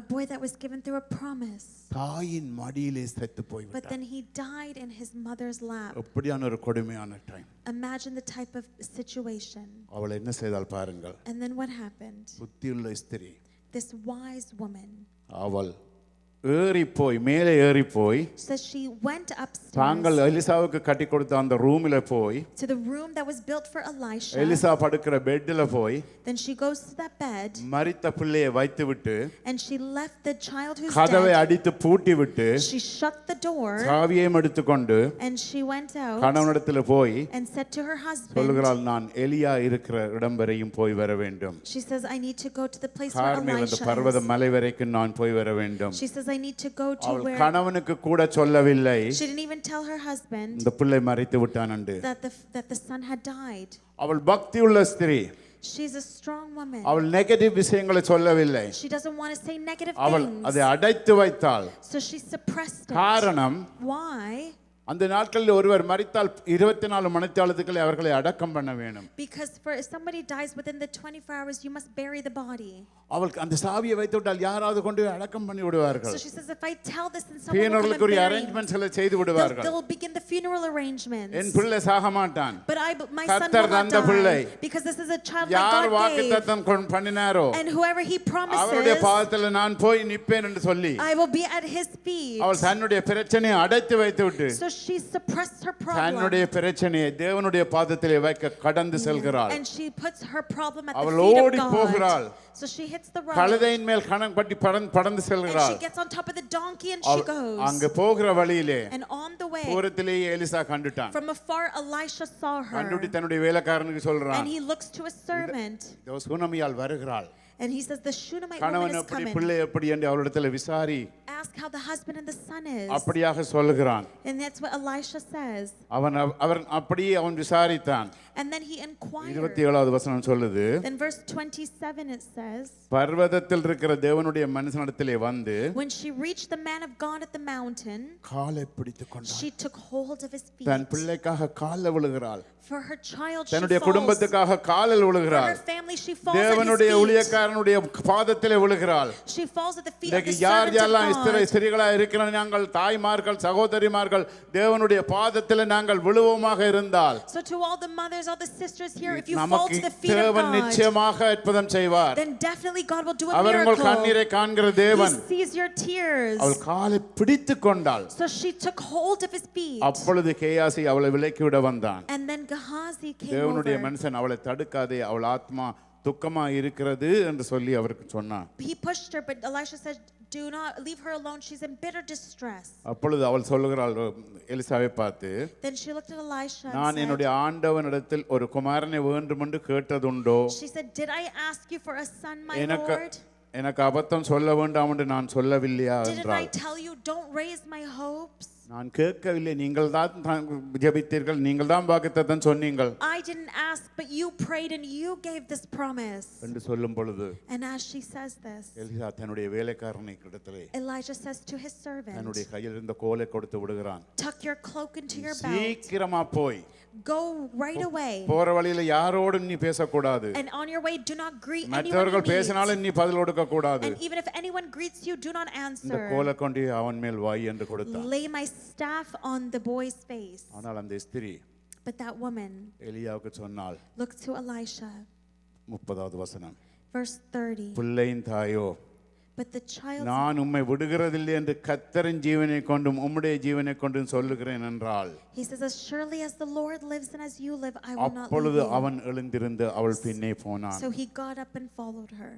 [SPEAKER 2] a boy that was given through a promise.
[SPEAKER 1] தாயின் மடியிலே செத்து
[SPEAKER 2] But
[SPEAKER 1] போய்விட்டார்.
[SPEAKER 2] then he died in his mother's lap.
[SPEAKER 1] எப்படியான ஒரு கொடுமையான time.
[SPEAKER 2] Imagine the type of situation.
[SPEAKER 1] அவள் என்ன செய்தால் பாருங்கள்.
[SPEAKER 2] And then what happened?
[SPEAKER 1] புத்தியுள்ள ஸ்திரீ
[SPEAKER 2] This wise woman
[SPEAKER 1] அவள் மேலே ஏறி போய்
[SPEAKER 2] says she went
[SPEAKER 1] தாங்கள்
[SPEAKER 2] upstairs
[SPEAKER 1] எலிசாவுக்கு கட்டி கொடுத்த அந்த ரூமில் போய்
[SPEAKER 2] to the room that was built for Elisha.
[SPEAKER 1] Elisha படுக்கிற பெட்ல போய்
[SPEAKER 2] Then she goes to that bed
[SPEAKER 1] மரித்த பிள்ளையை வைத்து விட்டு
[SPEAKER 2] and she left the child who's
[SPEAKER 1] கதவை
[SPEAKER 2] dead.
[SPEAKER 1] அடித்து பூட்டி விட்டு
[SPEAKER 2] She shut the door
[SPEAKER 1] சாவியையும் எடுத்துக்கொண்டு
[SPEAKER 2] and she went out
[SPEAKER 1] கணவனிடத்தில் போய்
[SPEAKER 2] and said to her husband,
[SPEAKER 1] சொல்லுகிறாள், நான் எலியா இருக்கிற இடம் வரையும் போய் வர வேண்டும்.
[SPEAKER 2] she says, I need to go to the place where
[SPEAKER 1] Carmel அந்த
[SPEAKER 2] Elisha
[SPEAKER 1] பர்வத
[SPEAKER 2] is.
[SPEAKER 1] மலை வரைக்கும் நான் போய் வர வேண்டும்.
[SPEAKER 2] She says, I need to go to
[SPEAKER 1] அவள்
[SPEAKER 2] where.
[SPEAKER 1] கணவனுக்கு கூட சொல்லவில்லை
[SPEAKER 2] She didn't even tell her husband
[SPEAKER 1] இந்த பிள்ளை மரித்து விட்டான் என்று.
[SPEAKER 2] that the son had died.
[SPEAKER 1] அவள் பக்தியுள்ள ஸ்திரீ.
[SPEAKER 2] She's a strong woman.
[SPEAKER 1] அவள் நெகட்டிவ் விஷயங்களை சொல்லவில்லை.
[SPEAKER 2] She doesn't want to say negative
[SPEAKER 1] அவள்
[SPEAKER 2] things.
[SPEAKER 1] அதை அடைத்து வைத்தாள்.
[SPEAKER 2] So she suppressed it.
[SPEAKER 1] காரணம்,
[SPEAKER 2] Why?
[SPEAKER 1] அந்த நாட்களில் ஒருவர் மரித்தால் 24 மணித்தாளத்துக்களை அவர்களை அடக்கம் பண்ண வேண்டும்.
[SPEAKER 2] Because if somebody dies within the 24 hours, you must bury the body.
[SPEAKER 1] அவள் அந்த சாவியை வைத்து விட்டால் யாராவது கொண்டு அடக்கம் பண்ணி விடுவார்கள்.
[SPEAKER 2] So she says, if I tell this, then someone will come and
[SPEAKER 1] funeralக்குரிய
[SPEAKER 2] bury
[SPEAKER 1] அரேஞ்ச்மென்ட்ஸ்களை செய்து விடுவார்கள்.
[SPEAKER 2] They'll begin the funeral arrangements.
[SPEAKER 1] என் பிள்ளை சாக மாட்டான்.
[SPEAKER 2] But my son will
[SPEAKER 1] கர்த்தர்
[SPEAKER 2] not
[SPEAKER 1] தந்த பிள்ளை.
[SPEAKER 2] die. Because this is a child
[SPEAKER 1] யார்
[SPEAKER 2] that God gave.
[SPEAKER 1] வாக்குத்தத்தம் பண்ணினாரோ
[SPEAKER 2] And whoever he
[SPEAKER 1] அவருடைய
[SPEAKER 2] promises,
[SPEAKER 1] பாதத்தில் நான் போய் நிற்பேன் என்று சொல்லி
[SPEAKER 2] I will be at his feet.
[SPEAKER 1] அவள் தன்னுடைய பிரச்சனையை அடைத்து வைத்து விட்டு
[SPEAKER 2] So she suppressed her problem.
[SPEAKER 1] தன்னுடைய பிரச்சனையை தேவனுடைய பாதத்திலே வைக்க கடந்து செல்கிறாள்.
[SPEAKER 2] And she puts her problem at the
[SPEAKER 1] அவள்
[SPEAKER 2] feet
[SPEAKER 1] ஓடி
[SPEAKER 2] of
[SPEAKER 1] போகிறாள்.
[SPEAKER 2] God. So she hits the road.
[SPEAKER 1] கழுதையின் மேல் கணம் கட்டி பறந்து
[SPEAKER 2] And
[SPEAKER 1] செல்கிறாள்.
[SPEAKER 2] she gets on top of the donkey and she goes.
[SPEAKER 1] அங்க போகிற வழியிலே
[SPEAKER 2] And on the way,
[SPEAKER 1] தூரத்திலேயே எலிசா கண்டுட்டான்.
[SPEAKER 2] from afar, Elisha saw her.
[SPEAKER 1] கண்டுட்டி தன்னுடைய வேலைக்காரனுக்கு சொல்றான்,
[SPEAKER 2] And he looks to a servant.
[SPEAKER 1] இதோ சுனமியால் வருகிறாள்.
[SPEAKER 2] And he says, the Shunammite woman
[SPEAKER 1] கணவன்
[SPEAKER 2] is
[SPEAKER 1] எப்படி
[SPEAKER 2] coming.
[SPEAKER 1] பிள்ளை எப்படி என்று அவளிடத்தில் விசாரி.
[SPEAKER 2] Ask how the husband and the son is.
[SPEAKER 1] அப்படியாக சொல்லுகிறான்.
[SPEAKER 2] And that's what Elisha says.
[SPEAKER 1] அவன் அப்படியே அவன் விசாரித்தான்.
[SPEAKER 2] And then he inquired.
[SPEAKER 1] 27வது வசனம் சொல்லுது,
[SPEAKER 2] Then verse 27 it says,
[SPEAKER 1] பர்வதத்தில் இருக்கிற தேவனுடைய மனுஷனிடத்திலே வந்து
[SPEAKER 2] when she reached the man of God at the mountain,
[SPEAKER 1] காலை பிடித்துக் கொண்டாள்.
[SPEAKER 2] she took hold of his feet.
[SPEAKER 1] தன் பிள்ளைக்காக காலில் விழுகிறாள்.
[SPEAKER 2] For her child she
[SPEAKER 1] தன்னுடைய
[SPEAKER 2] falls.
[SPEAKER 1] குடும்பத்துக்காக காலில்
[SPEAKER 2] For
[SPEAKER 1] விழுகிறாள்.
[SPEAKER 2] her family she falls at
[SPEAKER 1] தேவனுடைய
[SPEAKER 2] his feet.
[SPEAKER 1] ஊழியக்காரனுடைய பாதத்திலே விழுகிறாள்.
[SPEAKER 2] She falls at the feet of
[SPEAKER 1] இன்னைக்கு
[SPEAKER 2] the
[SPEAKER 1] யார்
[SPEAKER 2] servant
[SPEAKER 1] யாரெல்லாம்
[SPEAKER 2] of God.
[SPEAKER 1] ஸ்திரீகளா இருக்கிற நாங்கள் தாய்மார்கள் சகோதரிமார்கள் தேவனுடைய பாதத்திலே நாங்கள் விழுவோமாக இருந்தால்
[SPEAKER 2] So to all the mothers, all the sisters here, if you fall
[SPEAKER 1] நமக்கு
[SPEAKER 2] to the feet of
[SPEAKER 1] தேவன்
[SPEAKER 2] God,
[SPEAKER 1] நிச்சயமாக அற்புதம் செய்வார்.
[SPEAKER 2] then definitely God will do a
[SPEAKER 1] அவர் உங்கள்
[SPEAKER 2] miracle.
[SPEAKER 1] கண்ணீரை காண்கிற தேவன்.
[SPEAKER 2] He sees your tears.
[SPEAKER 1] அவள் காலை பிடித்துக் கொண்டாள்.
[SPEAKER 2] So she took hold of his feet.
[SPEAKER 1] அப்பொழுது கேயாசி அவளை விலக்கி விட வந்தான்.
[SPEAKER 2] And then Gehazi came
[SPEAKER 1] தேவனுடைய
[SPEAKER 2] over.
[SPEAKER 1] மனுஷன் அவளை தடுக்காதே, அவள் ஆத்மா துக்கமா இருக்கிறது என்று சொல்லி அவருக்கு சொன்னான்.
[SPEAKER 2] He pushed her, but Elisha said, do not leave her alone. She's in bitter distress.
[SPEAKER 1] அப்பொழுது அவள் சொல்லுகிறாள் எலிசாவை பார்த்து,
[SPEAKER 2] Then she looked at Elisha
[SPEAKER 1] நான்
[SPEAKER 2] and
[SPEAKER 1] என்னுடைய
[SPEAKER 2] said,
[SPEAKER 1] ஆண்டவனிடத்தில் ஒரு குமாரனை வேண்டும் என்று கேட்டதுண்டோ?
[SPEAKER 2] she said, did I ask you for a son, my
[SPEAKER 1] எனக்கு
[SPEAKER 2] Lord?
[SPEAKER 1] எனக்கு அபத்தம் சொல்ல வேண்டாம் என்று நான் சொல்லவில்லையா
[SPEAKER 2] Didn't I
[SPEAKER 1] என்றாள்.
[SPEAKER 2] tell you, don't raise my hopes?
[SPEAKER 1] நான் கேட்கவில்லை, நீங்கள் தான் ஜெபித்தீர்கள், நீங்கள் தான் வாக்குத்தத்தம் சொன்னீங்கள்
[SPEAKER 2] I didn't ask, but you prayed and you gave this promise.
[SPEAKER 1] என்று சொல்லும் பொழுது
[SPEAKER 2] And as she says this,
[SPEAKER 1] Elisha தன்னுடைய வேலைக்காரனை இடத்திலே
[SPEAKER 2] Elijah says to his servant,
[SPEAKER 1] தன்னுடைய கையில் இருந்த கோலை கொடுத்து விடுகிறான்.
[SPEAKER 2] tuck your cloak into your belt.
[SPEAKER 1] சீக்கிரமா போய்
[SPEAKER 2] Go right away.
[SPEAKER 1] போற வழியில யாரோடும் நீ பேசக்கூடாது.
[SPEAKER 2] And on your way, do not greet anyone you
[SPEAKER 1] மற்றவர்கள்
[SPEAKER 2] meet.
[SPEAKER 1] பேசினாலும் நீ பதில் கொடுக்க கூடாது.
[SPEAKER 2] And even if anyone greets you, do not
[SPEAKER 1] இந்த
[SPEAKER 2] answer.
[SPEAKER 1] கோலை கொண்டு அவன் மேல் வாய் என்று கொடுத்தான்.
[SPEAKER 2] Lay my staff on the boy's face.
[SPEAKER 1] ஆனால் அந்த ஸ்திரீ
[SPEAKER 2] But that woman
[SPEAKER 1] எலியாவுக்கு சொன்னாள்.
[SPEAKER 2] looked to Elisha.
[SPEAKER 1] 30வது வசனம்,
[SPEAKER 2] Verse 30.
[SPEAKER 1] பிள்ளையின் தாயோ,
[SPEAKER 2] But the child,
[SPEAKER 1] நான் உம்மை விடுகிறதில்லை என்று கர்த்தரின் ஜீவனை கொண்டும் உம்முடைய ஜீவனை கொண்டும் சொல்லுகிறேன் என்றாள்.
[SPEAKER 2] he says, as surely as the Lord lives and as you live, I will not leave
[SPEAKER 1] அப்பொழுது
[SPEAKER 2] you.
[SPEAKER 1] அவன் எழுந்திருந்து அவள் பின்னே போனான்.
[SPEAKER 2] So he got up and followed her.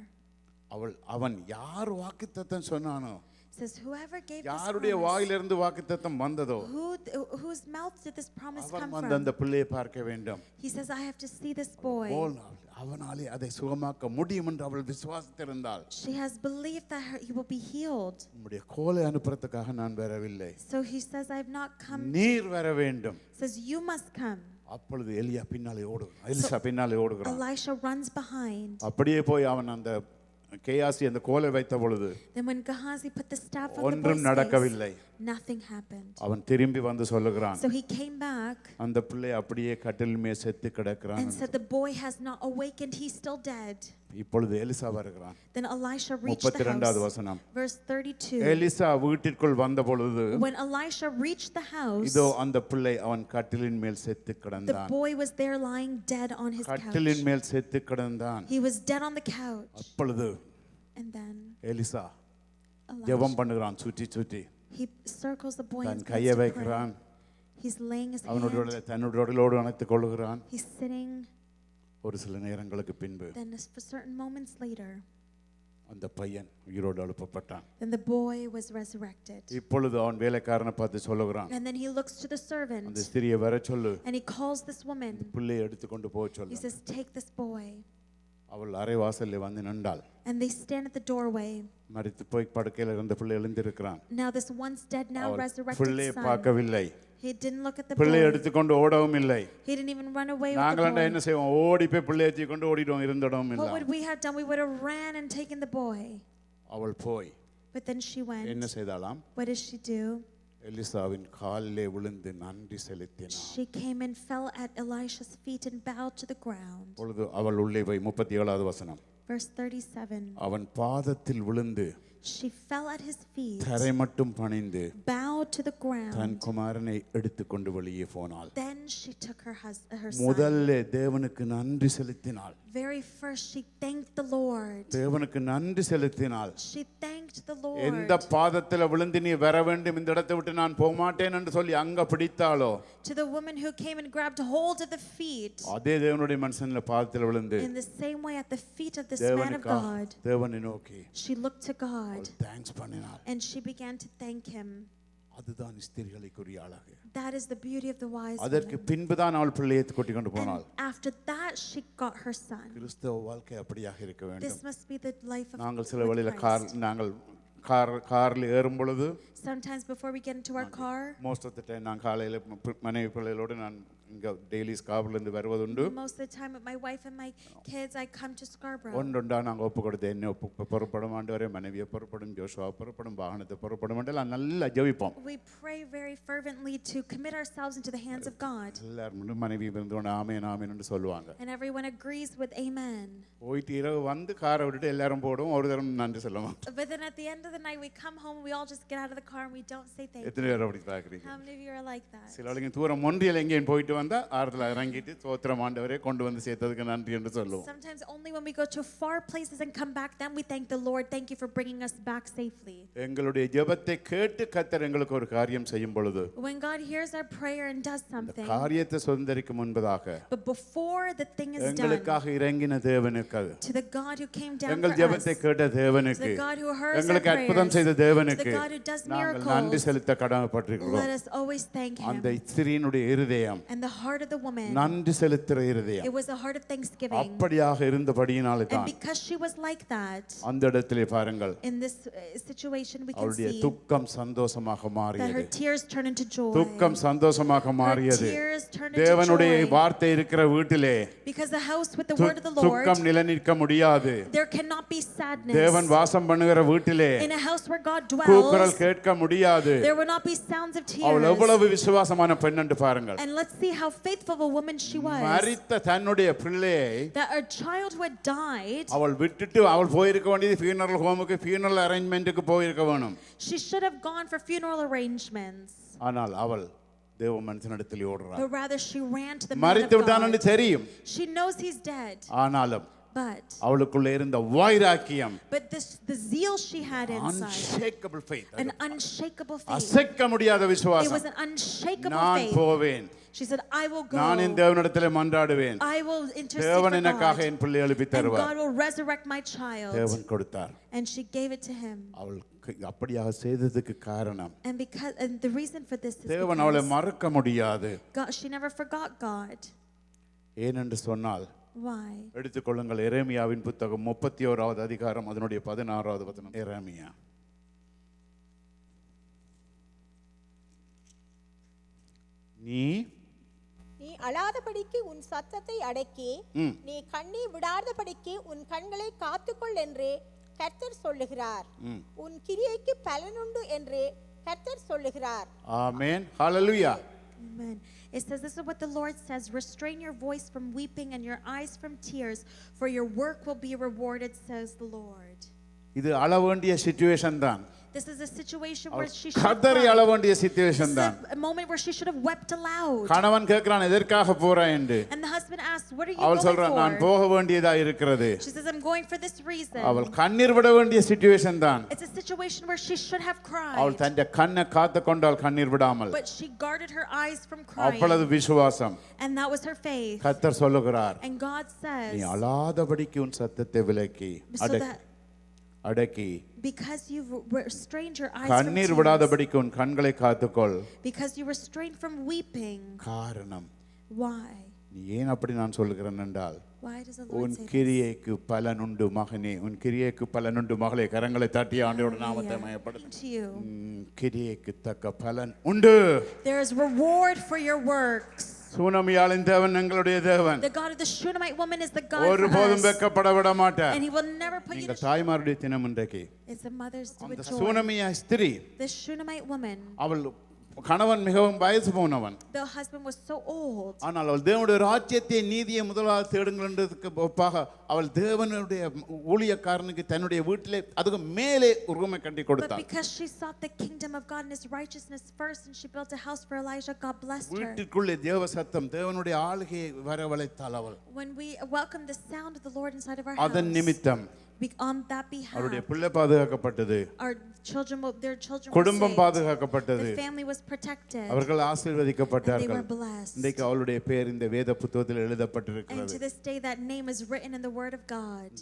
[SPEAKER 1] அவன் யார் வாக்குத்தத்தம் சொன்னானோ,
[SPEAKER 2] Says whoever gave this
[SPEAKER 1] யாருடைய
[SPEAKER 2] promise,
[SPEAKER 1] வாயிலிருந்து வாக்குத்தத்தம் வந்ததோ
[SPEAKER 2] whose mouth did this promise
[SPEAKER 1] அவன்
[SPEAKER 2] come
[SPEAKER 1] வந்து
[SPEAKER 2] from?
[SPEAKER 1] அந்த பிள்ளையை பார்க்க வேண்டும்.
[SPEAKER 2] He says, I have to see this boy.
[SPEAKER 1] அவனாலே அதை சுகமாக்க முடியும் என்று அவள் விசுவாசித்திருந்தாள்.
[SPEAKER 2] She has believed that he will be healed.
[SPEAKER 1] உம்முடைய கோலை அனுப்புறதுக்காக நான் வரவில்லை,
[SPEAKER 2] So he says, I have not come.
[SPEAKER 1] நீர் வர வேண்டும்.
[SPEAKER 2] Says, you must come.
[SPEAKER 1] அப்பொழுது எலியா பின்னாலே ஓடுகிறான், எலிசா பின்னாலே ஓடுகிறான்.
[SPEAKER 2] Elisha runs behind.
[SPEAKER 1] அப்படியே போய் அவன் அந்த கேயாசி அந்த கோலை வைத்த பொழுது
[SPEAKER 2] Then when Gehazi put the staff on the
[SPEAKER 1] ஒன்றும்
[SPEAKER 2] boy's
[SPEAKER 1] நடக்கவில்லை.
[SPEAKER 2] face, nothing happened.
[SPEAKER 1] அவன் திரும்பி வந்து சொல்லுகிறான்,
[SPEAKER 2] So he came back
[SPEAKER 1] அந்த பிள்ளை அப்படியே கட்டில் மேல் செத்து கிடக்கிறான்.
[SPEAKER 2] and said, the boy has not awakened, he's still dead.
[SPEAKER 1] இப்பொழுது எலிசா வருகிறான்.
[SPEAKER 2] Then Elisha reached the
[SPEAKER 1] 32வது
[SPEAKER 2] house.
[SPEAKER 1] வசனம்.
[SPEAKER 2] Verse 32.
[SPEAKER 1] எலிசா வீட்டிற்குள் வந்த பொழுது
[SPEAKER 2] When Elisha reached the house,
[SPEAKER 1] இதோ அந்த பிள்ளை அவன் கட்டிலின் மேல் செத்து
[SPEAKER 2] the
[SPEAKER 1] கிடந்தான்.
[SPEAKER 2] boy was there lying dead on his couch.
[SPEAKER 1] கட்டிலின் மேல் செத்து கிடந்தான்.
[SPEAKER 2] He was dead on the couch.
[SPEAKER 1] அப்பொழுது
[SPEAKER 2] And then
[SPEAKER 1] எலிசா
[SPEAKER 2] Elisha,
[SPEAKER 1] ஜெபம் பண்ணுகிறான், சுற்றி சுற்றி
[SPEAKER 2] he circles the boy
[SPEAKER 1] than
[SPEAKER 2] and
[SPEAKER 1] கையை
[SPEAKER 2] begins to pray.
[SPEAKER 1] வைக்கிறான்.
[SPEAKER 2] He's laying his
[SPEAKER 1] அவனுடைய
[SPEAKER 2] hand.
[SPEAKER 1] உடலை தன்னுடைய உடலோடு அணைத்துக் கொள்ளுகிறான்.
[SPEAKER 2] He's sitting.
[SPEAKER 1] ஒரு சில நேரங்களுக்கு பின்பு
[SPEAKER 2] Then for certain moments later,
[SPEAKER 1] அந்த பையன் உயிரோடு எழுப்பப்பட்டான்.
[SPEAKER 2] then the boy was resurrected.
[SPEAKER 1] இப்பொழுது அவன் வேலைக்காரனை பார்த்து சொல்லுகிறான்,
[SPEAKER 2] And then he looks to the
[SPEAKER 1] அந்த
[SPEAKER 2] servant
[SPEAKER 1] ஸ்திரியை வர சொல்லு,
[SPEAKER 2] and he calls this woman.
[SPEAKER 1] பிள்ளையை எடுத்துக்கொண்டு போக
[SPEAKER 2] He
[SPEAKER 1] சொல்லு.
[SPEAKER 2] says, take this boy.
[SPEAKER 1] அவள் அரை வாசல்ல வந்து நின்றாள்.
[SPEAKER 2] And they stand at the doorway.
[SPEAKER 1] மரித்து போய் படுக்கையில் இருந்த பிள்ளை எழுந்திருக்கிறான்.
[SPEAKER 2] Now this once dead, now
[SPEAKER 1] அவள்
[SPEAKER 2] resurrected
[SPEAKER 1] பிள்ளையை
[SPEAKER 2] son,
[SPEAKER 1] பார்க்கவில்லை.
[SPEAKER 2] he didn't look at the
[SPEAKER 1] பிள்ளையை
[SPEAKER 2] boy.
[SPEAKER 1] எடுத்துக்கொண்டு ஓடவும் இல்லை.
[SPEAKER 2] He didn't even run away with the
[SPEAKER 1] நாங்களாண்டா
[SPEAKER 2] boy.
[SPEAKER 1] என்ன செய்வோம், ஓடி போய் பிள்ளையை தூக்கிக்கொண்டு ஓடிடுவோம், இருந்திடவும்
[SPEAKER 2] What
[SPEAKER 1] இல்லை.
[SPEAKER 2] would we have done? We would have ran and taken the boy.
[SPEAKER 1] அவள் போய்
[SPEAKER 2] But then she
[SPEAKER 1] என்ன
[SPEAKER 2] went.
[SPEAKER 1] செய்தாலாம்,
[SPEAKER 2] What did she do?
[SPEAKER 1] எலிசாவின் காலிலே விழுந்து நன்றி செலுத்தினாள்.
[SPEAKER 2] She came and fell at Elisha's feet and bowed to the ground.
[SPEAKER 1] பொழுது அவள் உள்ளே போய் 37வது வசனம்,
[SPEAKER 2] Verse 37.
[SPEAKER 1] அவன் பாதத்தில் விழுந்து
[SPEAKER 2] She fell at his feet,
[SPEAKER 1] தரை மட்டும் பணிந்து
[SPEAKER 2] bowed to the
[SPEAKER 1] than
[SPEAKER 2] ground.
[SPEAKER 1] குமாரனை எடுத்துக்கொண்டு வெளியே போனாள்.
[SPEAKER 2] Then she took her son.
[SPEAKER 1] முதல்ல தேவனுக்கு நன்றி செலுத்தினாள்.
[SPEAKER 2] Very first, she thanked the Lord.
[SPEAKER 1] தேவனுக்கு நன்றி செலுத்தினாள்.
[SPEAKER 2] She thanked the
[SPEAKER 1] எந்த
[SPEAKER 2] Lord.
[SPEAKER 1] பாதத்தில் விழுந்து நீ வர வேண்டும், இந்த இடத்தை விட்டு நான் போக மாட்டேன் என்று சொல்லி அங்க பிடித்தாளோ,
[SPEAKER 2] To the woman who came and grabbed hold of the feet,
[SPEAKER 1] அதே தேவனுடைய மனுஷன்ல பாதத்தில் விழுந்து
[SPEAKER 2] in the same way at the feet of this man of
[SPEAKER 1] தேவனுக்காக
[SPEAKER 2] God,
[SPEAKER 1] தேவனை நோக்கி
[SPEAKER 2] she looked to God
[SPEAKER 1] thanks பண்ணினாள்.
[SPEAKER 2] and she began to thank him.
[SPEAKER 1] அதுதான் ஸ்திரீகளுக்குரிய அழகு.
[SPEAKER 2] That is the beauty of the wise
[SPEAKER 1] அதற்கு
[SPEAKER 2] woman.
[SPEAKER 1] பின்புதான் அவள் பிள்ளையை கொட்டி கொண்டு
[SPEAKER 2] And
[SPEAKER 1] போனாள்.
[SPEAKER 2] after that, she got her son.
[SPEAKER 1] கிறிஸ்தவ வாழ்க்கை அப்படியாக இருக்க
[SPEAKER 2] This
[SPEAKER 1] வேண்டும்.
[SPEAKER 2] must be the life of
[SPEAKER 1] நாங்கள் சில
[SPEAKER 2] with
[SPEAKER 1] வழியில
[SPEAKER 2] Christ.
[SPEAKER 1] நாங்கள் காரில் ஏறும் பொழுது
[SPEAKER 2] Sometimes before we get into our car,
[SPEAKER 1] most of the time நான் காலையில் மனைவி பிள்ளைகளோடு நான் இங்கே டெய்லி ஸ்கார்பிலேருந்து வருவதுண்டு.
[SPEAKER 2] most of the time with my wife and my kids, I come to Scarborough.
[SPEAKER 1] ஒன்றுண்டா நாங்கள் ஒப்பு கொடுத்து என்ன ஒப்பு புறப்படும் ஆண்டவரே, மனைவியை புறப்படும், ஜோஷுவா புறப்படும், வாகனத்தை புறப்படும் எல்லாம் நல்லா ஜெபிப்போம்.
[SPEAKER 2] We pray very fervently to commit ourselves into the hands of God.
[SPEAKER 1] எல்லாரும் மனைவி இருந்தோன்னு ஆமேன் ஆமேன் என்று சொல்லுவாங்க.
[SPEAKER 2] And everyone agrees with amen.
[SPEAKER 1] போயிட்டு இரவு வந்து காரை விட்டுட்டு எல்லாரும் போடுவோம், ஒரு தரம் நன்றி சொல்லுவோம்.
[SPEAKER 2] But then at the end of the night, we come home, we all just get out of the car and we don't say thank
[SPEAKER 1] எத்தனை
[SPEAKER 2] you.
[SPEAKER 1] பேர் அப்படி பார்க்குறீங்க?
[SPEAKER 2] How many of you are like that?
[SPEAKER 1] சில ஆளுங்க தூரம் ஒன்றியல் எங்கேயும் போயிட்டு வந்தா ஆறுதல் இறங்கிட்டு சோத்திரம் ஆண்டவரே கொண்டு வந்து சேர்த்ததுக்கு நன்றி என்று சொல்லுவோம்.
[SPEAKER 2] Sometimes only when we go to far places and come back, then we thank the Lord. Thank you for bringing us back safely.
[SPEAKER 1] எங்களுடைய ஜெபத்தை கேட்டு கர்த்தர் எங்களுக்கு ஒரு காரியம் செய்யும் பொழுது,
[SPEAKER 2] When God hears our prayer and does something,
[SPEAKER 1] காரியத்தை சுதந்தரிக்கும் முன்பதாக
[SPEAKER 2] but before the thing is done,
[SPEAKER 1] எங்களுக்காக இறங்கின தேவனுக்கு,
[SPEAKER 2] to the God who came down
[SPEAKER 1] எங்கள்
[SPEAKER 2] for
[SPEAKER 1] ஜெபத்தை
[SPEAKER 2] us,
[SPEAKER 1] கேட்ட
[SPEAKER 2] to
[SPEAKER 1] தேவனுக்கு,
[SPEAKER 2] the God who hears our
[SPEAKER 1] எங்களுக்கு அற்புதம்
[SPEAKER 2] prayers,
[SPEAKER 1] செய்த
[SPEAKER 2] to the
[SPEAKER 1] தேவனுக்கு
[SPEAKER 2] God who does
[SPEAKER 1] நாங்கள் நன்றி
[SPEAKER 2] miracles,
[SPEAKER 1] செலுத்த கடமைப்பட்டிருக்கிறோம்.
[SPEAKER 2] let us always thank
[SPEAKER 1] அந்த
[SPEAKER 2] Him.
[SPEAKER 1] ஸ்திரீனுடைய இருதயம்
[SPEAKER 2] And the heart of the woman,
[SPEAKER 1] நன்றி செலுத்துற இருதயம்.
[SPEAKER 2] it was a heart of thanksgiving.
[SPEAKER 1] அப்படியாக இருந்தபடியினாலே
[SPEAKER 2] And
[SPEAKER 1] தான்
[SPEAKER 2] because she was like that,
[SPEAKER 1] அந்த இடத்திலே பாருங்கள்,
[SPEAKER 2] in this situation, we can
[SPEAKER 1] அவளுடைய
[SPEAKER 2] see
[SPEAKER 1] துக்கம் சந்தோஷமாக
[SPEAKER 2] that her
[SPEAKER 1] மாறியது.
[SPEAKER 2] tears turn into joy.
[SPEAKER 1] துக்கம் சந்தோஷமாக
[SPEAKER 2] Her
[SPEAKER 1] மாறியது.
[SPEAKER 2] tears turn into
[SPEAKER 1] தேவனுடைய
[SPEAKER 2] joy.
[SPEAKER 1] வார்த்தை இருக்கிற வீட்டிலே
[SPEAKER 2] Because the house with the word of the Lord,
[SPEAKER 1] துக்கம் நிலைநிற்க முடியாது.
[SPEAKER 2] there cannot be sadness.
[SPEAKER 1] தேவன் வாசம் பண்ணுகிற வீட்டிலே
[SPEAKER 2] In a house where God
[SPEAKER 1] கூக்குரல்
[SPEAKER 2] dwells,
[SPEAKER 1] கேட்க முடியாது.
[SPEAKER 2] there will not be sounds of
[SPEAKER 1] அவள்
[SPEAKER 2] tears.
[SPEAKER 1] எவ்வளவு விசுவாசமான பெண் என்று பாருங்கள்.
[SPEAKER 2] And let's see how faithful of a woman she was.
[SPEAKER 1] மரித்த தன்னுடைய பிள்ளையை
[SPEAKER 2] That a child who had died,
[SPEAKER 1] அவள் விட்டுட்டு அவள் போயிருக்க வேண்டியது ஃபியூனரல் ஹோமுக்கு, ஃபியூனரல் அரேஞ்ச்மெண்ட்டுக்கு போயிருக்க வேணும்.
[SPEAKER 2] she should have gone for funeral arrangements.
[SPEAKER 1] ஆனால் அவள் தேவ மனுஷனிடத்தில் ஓடுறாள்.
[SPEAKER 2] But rather she ran to the man
[SPEAKER 1] மரித்து
[SPEAKER 2] of
[SPEAKER 1] விட்டான்னு
[SPEAKER 2] God.
[SPEAKER 1] தெரியும்.
[SPEAKER 2] She knows he's dead.
[SPEAKER 1] ஆனாலும்
[SPEAKER 2] But
[SPEAKER 1] அவளுக்குள்ள இருந்த வைராக்கியம்,
[SPEAKER 2] the zeal she had inside,
[SPEAKER 1] unshakable faith,
[SPEAKER 2] an unshakable faith.
[SPEAKER 1] அசைக்க முடியாத
[SPEAKER 2] It was
[SPEAKER 1] விசுவாசம்.
[SPEAKER 2] an unshakable
[SPEAKER 1] நான்
[SPEAKER 2] faith.
[SPEAKER 1] போவேன்,
[SPEAKER 2] She said, I will go.
[SPEAKER 1] நான் என் தேவனிடத்திலே மன்றாடுவேன்,
[SPEAKER 2] I will intercede
[SPEAKER 1] தேவன்
[SPEAKER 2] for
[SPEAKER 1] எனக்காக
[SPEAKER 2] God.
[SPEAKER 1] என் பிள்ளை எழுப்பி
[SPEAKER 2] And
[SPEAKER 1] தருவார்.
[SPEAKER 2] God will resurrect my child.
[SPEAKER 1] தேவன் கொடுத்தார்.
[SPEAKER 2] And she gave it to him.
[SPEAKER 1] அவள் அப்படியாக செய்ததுக்கு காரணம்,
[SPEAKER 2] And the reason for this is
[SPEAKER 1] தேவன் அவளை
[SPEAKER 2] because
[SPEAKER 1] மறக்க முடியாது.
[SPEAKER 2] she never forgot God.
[SPEAKER 1] ஏனென்று சொன்னால்,
[SPEAKER 2] Why?
[SPEAKER 1] எடுத்துக்கொள்ளுங்கள் எரேமியாவின் புத்தகம் 31வது அதிகாரம் அதனுடைய 16வது வசனம். எரேமியா நீ
[SPEAKER 3] அழாதபடிக்கு உன் சத்தத்தை அடக்கி நீ கண்ணீர் விடாதபடிக்கு உன் கண்களை காத்துக்கொள் என்று கர்த்தர் சொல்லுகிறார் உன் கிரியைக்கு பலனுண்டு என்று கர்த்தர் சொல்லுகிறார்.
[SPEAKER 1] ஆமென். ஹalleluya.
[SPEAKER 2] Amen. It says, this is what the Lord says: restrain your voice from weeping and your eyes from tears, for your work will be rewarded, says the Lord.
[SPEAKER 1] இது அழ வேண்டிய சிச்சுவேஷன் தான்.
[SPEAKER 2] This is a situation where she should have
[SPEAKER 1] கதறி அழ
[SPEAKER 2] cried.
[SPEAKER 1] வேண்டிய
[SPEAKER 2] This
[SPEAKER 1] situation
[SPEAKER 2] is
[SPEAKER 1] தான்.
[SPEAKER 2] a moment where she should have wept aloud.
[SPEAKER 1] கணவன் கேட்கிறான் எதற்காக போறாய் என்று.
[SPEAKER 2] And the husband asks, what are you
[SPEAKER 1] அவள்
[SPEAKER 2] going
[SPEAKER 1] சொல்றான் நான்
[SPEAKER 2] for?
[SPEAKER 1] போக வேண்டியதா இருக்கிறது.
[SPEAKER 2] She says, I'm going for this reason.
[SPEAKER 1] அவள் கண்ணீர் விட வேண்டிய சிச்சுவேஷன் தான்.
[SPEAKER 2] It's a situation where she should have
[SPEAKER 1] அவள்
[SPEAKER 2] cried,
[SPEAKER 1] தன் கண்ணை காத்து கொண்டாள் கண்ணீர் விடாமல்.
[SPEAKER 2] but she guarded her eyes from crying.
[SPEAKER 1] அவ்வளவு விசுவாசம்.
[SPEAKER 2] And that was her faith.
[SPEAKER 1] கர்த்தர் சொல்லுகிறார்
[SPEAKER 2] And God
[SPEAKER 1] நீ
[SPEAKER 2] says,
[SPEAKER 1] அழாதபடிக்கு உன் சத்தத்தை விலக்கி
[SPEAKER 2] so that
[SPEAKER 1] அடக்கி
[SPEAKER 2] because you've restrained your eyes from
[SPEAKER 1] கண்ணீர்
[SPEAKER 2] tears,
[SPEAKER 1] விடாதபடிக்கு உன் கண்களை காத்துக்கொள்.
[SPEAKER 2] because you restrained from weeping.
[SPEAKER 1] காரணம்
[SPEAKER 2] Why?
[SPEAKER 1] நீ ஏன் அப்படி நான் சொல்லுகிறேன் என்றால்
[SPEAKER 2] Why does the Lord
[SPEAKER 1] உன்
[SPEAKER 2] say this?
[SPEAKER 1] கிரியைக்கு பலனுண்டு மகனே உன் கிரியைக்கு பலனுண்டு மகளே கரங்களை தட்டி ஆண்டவருடைய நாமத்தை மயப்படுத்து.
[SPEAKER 2] To you.
[SPEAKER 1] கிரியைக்கு தக்க பலன் உண்டு.
[SPEAKER 2] There is reward for your works.
[SPEAKER 1] சூனமியாளின் தேவன் எங்களுடைய தேவன்.
[SPEAKER 2] The God of the Shunammite woman is the God for
[SPEAKER 1] ஒருபோதும்
[SPEAKER 2] us.
[SPEAKER 1] வெட்கப்பட விட மாட்டார்.
[SPEAKER 2] And he will never put you
[SPEAKER 1] நீங்க
[SPEAKER 2] to
[SPEAKER 1] தாய்மாருடைய தினம் இன்றைக்கு
[SPEAKER 2] It's a mother's to
[SPEAKER 1] அந்த
[SPEAKER 2] with joy.
[SPEAKER 1] சூனமியா ஸ்திரீ
[SPEAKER 2] The Shunammite woman,
[SPEAKER 1] அவள் கணவன் மிகவும் வயசு போனவன்.
[SPEAKER 2] the husband was so old.
[SPEAKER 1] ஆனால் அவள் தேவனுடைய ராஜ்யத்தை நீதியை முதலாவது தேடுங்கன்றதுக்கு ஒப்பாக அவள் தேவனுடைய ஊழியக்காரனுக்கு தன்னுடைய வீட்டிலே அதுக்கு மேலே உரிமை கட்டி
[SPEAKER 2] But
[SPEAKER 1] கொடுத்தாள்.
[SPEAKER 2] because she sought the kingdom of God and his righteousness first, and she built a house for Elijah, God blessed her.
[SPEAKER 1] வீட்டிற்குள்ளே தேவ சத்தம் தேவனுடைய ஆளுகையை வரவழைத்தாள் அவள்.
[SPEAKER 2] When we welcome the sound of the Lord inside of our
[SPEAKER 1] அதன்
[SPEAKER 2] house,
[SPEAKER 1] நிமித்தம்
[SPEAKER 2] on that behalf,
[SPEAKER 1] அவருடைய பிள்ளை பாதுகாக்கப்பட்டது.
[SPEAKER 2] our children, their children were
[SPEAKER 1] குடும்பம்
[SPEAKER 2] saved.
[SPEAKER 1] பாதுகாக்கப்பட்டது.
[SPEAKER 2] The family was protected.
[SPEAKER 1] அவர்கள்
[SPEAKER 2] And they
[SPEAKER 1] ஆசீர்வதிக்கப்பட்டார்கள்.
[SPEAKER 2] were blessed.
[SPEAKER 1] இன்றைக்கு அவளுடைய பேர் இந்த வேத புத்தகத்தில்
[SPEAKER 2] And
[SPEAKER 1] எழுதப்பட்டிருக்கிறது.
[SPEAKER 2] to this day, that name is written in the Word of God.